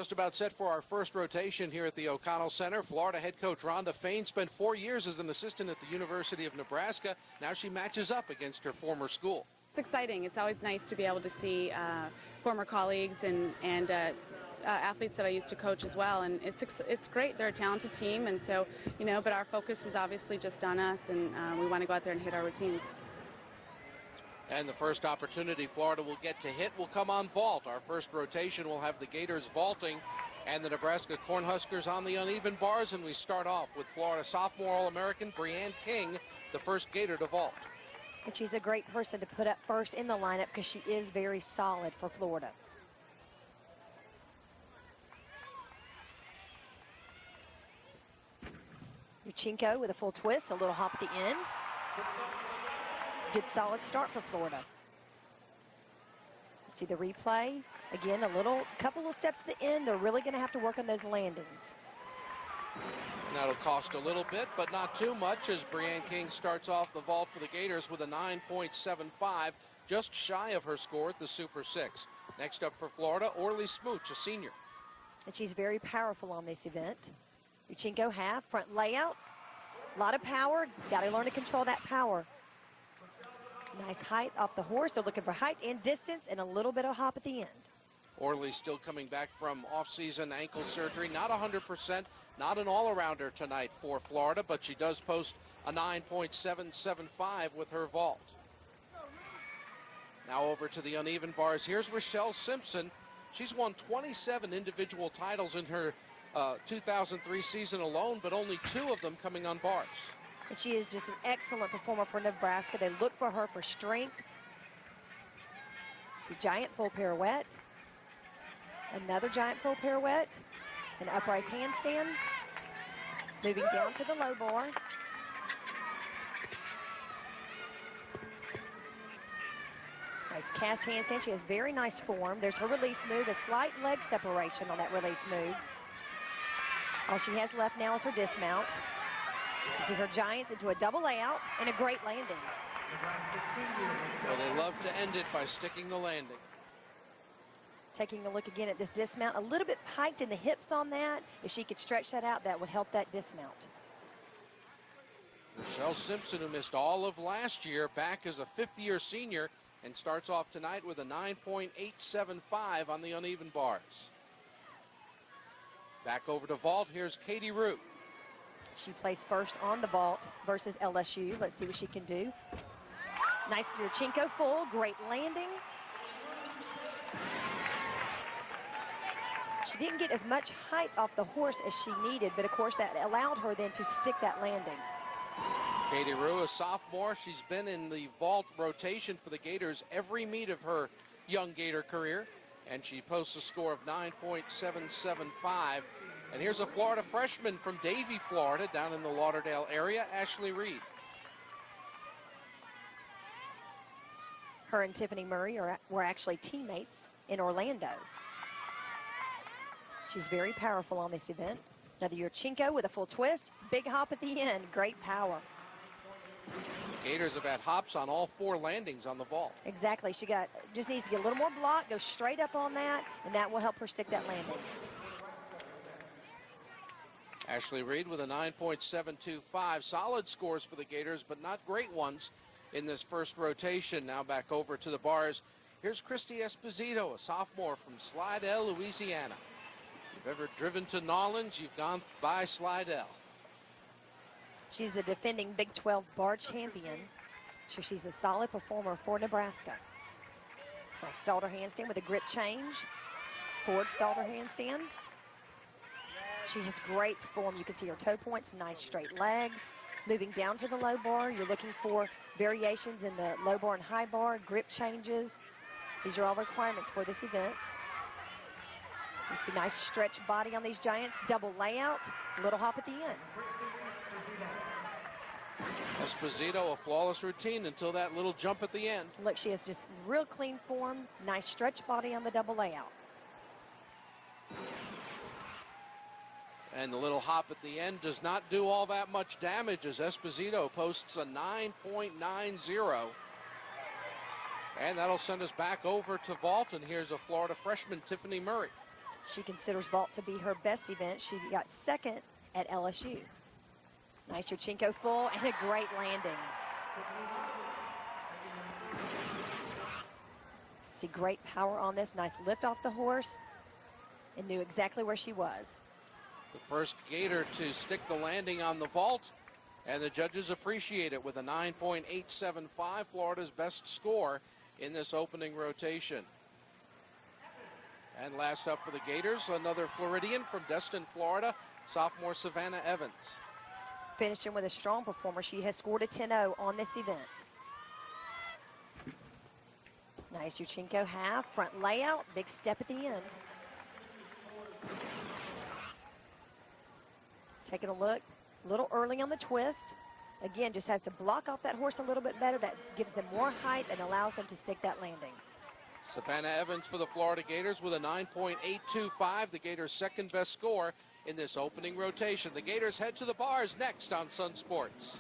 Just about set for our first rotation here at the O'Connell Center. Florida head coach Rhonda Fain spent 4 years as an assistant at the University of Nebraska. Now she matches up against her former school. It's exciting. It's always nice to be able to see former colleagues and athletes that I used to coach as well. And it's great. They're a talented team, and so, but our focus is obviously just on us, and we want to go out there and hit our routines. And the first opportunity Florida will get to hit will come on vault. Our first rotation will have the Gators vaulting and the Nebraska Cornhuskers on the uneven bars. And we start off with Florida sophomore All-American Breanne King, the first Gator to vault. And she's a great person to put up first in the lineup because she is very solid for Florida. Uchenko with a full twist, a little hop at the end. Good solid start for Florida. See the replay. Again, couple of steps at the end. They're really going to have to work on those landings. And that'll cost a little bit, but not too much, as Breanne King starts off the vault for the Gators with a 9.75, just shy of her score at the Super 6. Next up for Florida, Orley Szmuch, a senior. And she's very powerful on this event. Uchenko half, front layout. A lot of power. Got to learn to control that power. Nice height off the horse. They're looking for height and distance and a little bit of hop at the end. Orley still coming back from off-season ankle surgery. Not 100%, not an all-arounder tonight for Florida, but she does post a 9.775 with her vault. Now over to the uneven bars. Here's Richelle Simpson. She's won 27 individual titles in her 2003 season alone, but only 2 of them coming on bars. And she is just an excellent performer for Nebraska. They look for her for strength. The giant full pirouette. Another giant full pirouette. An upright handstand. Moving down to the low bar. Nice cast handstand. She has very nice form. There's her release move. A slight leg separation on that release move. All she has left now is her dismount. You see her giants into a double layout and a great landing. Well, they love to end it by sticking the landing. Taking a look again at this dismount, a little bit piked in the hips on that. If she could stretch that out, that would help that dismount. Richelle Simpson, who missed all of last year, back as a fifth-year senior, and starts off tonight with a 9.875 on the uneven bars. Back over to vault. Here's Katie Rue. She placed first on the vault versus LSU. Let's see what she can do. Nice Uchenko full, great landing. She didn't get as much height off the horse as she needed, but of course that allowed her then to stick that landing. Katie Rue, a sophomore. She's been in the vault rotation for the Gators every meet of her young Gator career, and she posts a score of 9.775. And here's a Florida freshman from Davie, Florida, down in the Lauderdale area, Ashley Reed. Her and Tiffany Murry were actually teammates in Orlando. She's very powerful on this event. Another Uchenko with a full twist. Big hop at the end. Great power. The Gators have had hops on all 4 landings on the vault. Exactly. She just needs to get a little more block, go straight up on that, and that will help her stick that landing. Ashley Reed with a 9.725. Solid scores for the Gators, but not great ones in this first rotation. Now back over to the bars. Here's Kristi Esposito, a sophomore from Slidell, Louisiana. If you've ever driven to Nolens, you've gone by Slidell. She's the defending Big 12 bar champion. So she's a solid performer for Nebraska. Nice Stalter handstand with a grip change. Forward Stalter handstand. She has great form. You can see her toe points, nice straight legs. Moving down to the low bar, you're looking for variations in the low bar and high bar, grip changes. These are all requirements for this event. You see nice stretch body on these giants, double layout, little hop at the end. Esposito, a flawless routine until that little jump at the end. Look, she has just real clean form, nice stretch body on the double layout. And the little hop at the end does not do all that much damage as Esposito posts a 9.90. And that'll send us back over to vault. And here's a Florida freshman, Tiffany Murry. She considers vault to be her best event. She got second at LSU. Nice Yurchenko full and a great landing. See great power on this. Nice lift off the horse and knew exactly where she was. The first Gator to stick the landing on the vault, and the judges appreciate it with a 9.875, Florida's best score in this opening rotation. And last up for the Gators, another Floridian from Destin, Florida, sophomore Savannah Evans. Finishing with a strong performer. She has scored a 10-0 on this event. Nice Yurchenko half, front layout, big step at the end. Taking a look, a little early on the twist. Again, just has to block off that horse a little bit better. That gives them more height and allows them to stick that landing. Savannah Evans for the Florida Gators with a 9.825, the Gators' second best score in this opening rotation. The Gators head to the bars next on Sun Sports.